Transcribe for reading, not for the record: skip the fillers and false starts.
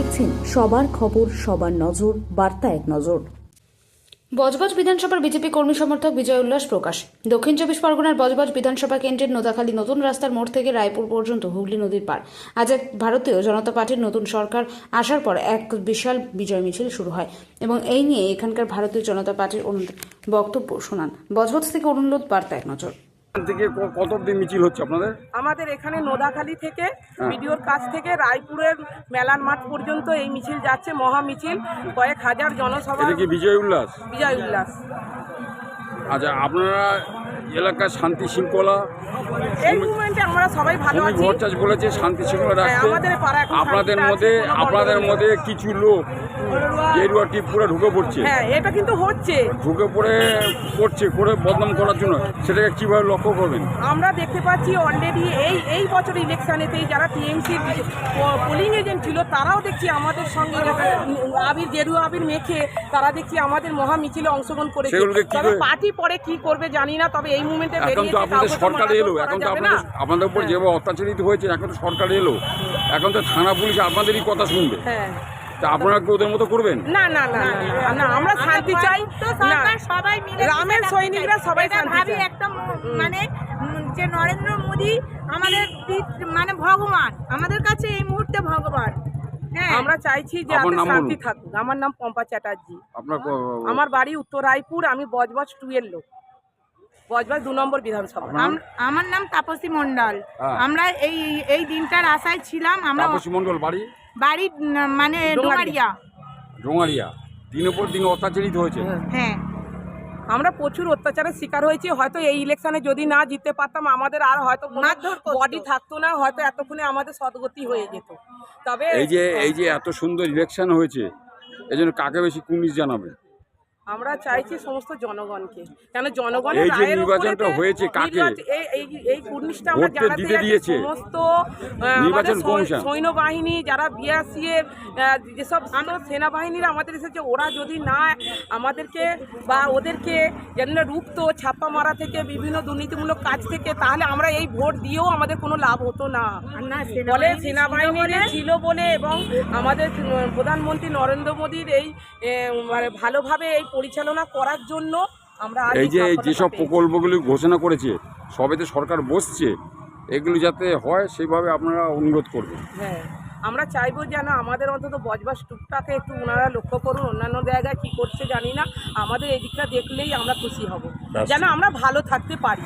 দেখছেন সবার খবর, সবার নজর, বার্তা এক নজর। বজবজ বিধানসভার বিজেপি কর্মী সমর্থক বিজয় উল্লাস প্রকাশ। দক্ষিণ চব্বিশ পরগনার বজবজ বিধানসভা কেন্দ্রের নোদাখালী নতুন রাস্তার মোড় থেকে রায়পুর পর্যন্ত হুগলি নদীর পার আজ এক ভারতীয় জনতা পার্টির নতুন সরকার আসার পর এক বিশাল বিজয় মিছিল শুরু হয় এবং এই নিয়ে এখানকার ভারতীয় জনতা পার্টির বক্তব্য শোনান। বজবজ থেকে অনুরোধ, বার্তা এক নজর। থেকে কত অবধি মিছিল হচ্ছে আপনাদের? আমাদের এখানে নোদাখালী থেকে বিডিওর কাছ থেকে রায়পুরের মেলান মাঠ পর্যন্ত এই মিছিল যাচ্ছে, মহা মিছিল, কয়েক হাজার জনসভা। এটা কি বিজয় উল্লাস? বিজয় উল্লাস। আচ্ছা, আপনারা এলাকার শান্তি শৃঙ্খলা এই মুভমেন্টে আমরা সবাই ভালো আছি। ভট্টাচার্য বলেছে শান্তি শৃঙ্খলা রাখতে। আমাদের পাড়া এখন আপনাদের মধ্যে কিছু লোক গেরুয়া টিপ পুরো ঢুকে পড়ছে। হ্যাঁ, এটা কিন্তু হচ্ছে, ঢুকে করে বদনাম করার জন্য। সেটাকে কিভাবে লক্ষ্য করবেন? আমরা দেখতে পাচ্ছি অলরেডি এই বছর ইলেকশনেতেই যারা টিএমসির পোলিং এজেন্ট ছিল তারাও দেখছি আমাদের সঙ্গে গেরুয়া আবির মেখে তারা দেখছি আমাদের মহা মিছিলে অংশগ্রহণ করেছে। তবে পার্টি পরে কি করবে জানি না, তবে এই মুভমেন্টে এখন তো আপনাদের সরকার এলো, এখন তো আপনাদের উপর যেভাবে অত্যাচারিত হয়েছে, এখন তো সরকার এলো, এখন তো থানা পুলিশ আপনাদেরই কথা শুনবে। হ্যাঁ, তা আপনারা কি ওদের মতো করবেন? না না না না, আমরা শান্তি চাই। সবাই মিলে গ্রামের সৈনিকরা সবাই ভাবি একটা মানে যে নরেন্দ্র মোদী আমাদের মানে ভগবান, আমাদের কাছে এই মুহূর্তে ভগবান। আমরা চাইছি যে শান্তি থাকুক। আমার নাম পম্পা চ্যাটার্জি। আমার বাড়ি উত্তর রায়পুর। আমি বজবজ 2 এর লোক, বজবজ 2 নম্বর বিধানসভা। আমার নাম তাপসী মণ্ডল। আমরা এই দিনটার আশায় ছিলাম। আমরা তাপসী মণ্ডল বাড়ি মানে ডোঙারিয়া। দিনের পর দিন অত্যাচারিত হয়েছে। হ্যাঁ, আমরা প্রচুর অত্যাচারের শিকার হয়েছি। হয়তো এই ইলেকশনে যদি না জিততে পারতাম আমাদের আর হয়তো বডি থাকতো না, হয়তো এতক্ষণে আমাদের সদ্গতি হয়ে যেত। তবে এই যে এত সুন্দর ইলেকশন হয়েছে, এই জন্য কাকে বেশি কুর্নিশ জানাবে? আমরা চাইছি সমস্ত জনগণকে, কেন জনগণের এই যে নির্বাচনটা হয়েছে কাকে এই কুর্নিশটা আমরা জানাতে চাইছি সমস্ত নির্বাচন কমিশন, সৈন্যবাহিনী, যারা বিএসএফ, যেসব সেনাবাহিনীরা আমাদের এসেছে, ওরা যদি না আমাদেরকে বা ওদেরকে যেন রুখতো ছাপ্পা মারা থেকে, বিভিন্ন দুর্নীতিমূলক কাজ থেকে, তাহলে আমরা এই ভোট দিয়েও আমাদের কোনো লাভ হতো না। বলে সেনাবাহিনী ছিল বলে এবং আমাদের প্রধানমন্ত্রী নরেন্দ্র মোদীর এই ভালোভাবে এই পরিচালনা করার জন্য আমরা এই যে যেসব প্রকল্পগুলি ঘোষণা করেছে সবেতে সরকার বসছে, এগুলি যাতে হয় সেইভাবে আপনারা অনুরোধ করবেন। হ্যাঁ, আমরা চাইবো যেন আমাদের অন্তত বজবজ টুকটাকে একটু ওনারা লক্ষ্য করুন। অন্যান্য জায়গায় কি করছে জানি না, আমাদের এই দিকটা দেখলেই আমরা খুশি হব, যেন আমরা ভালো থাকতে পারি।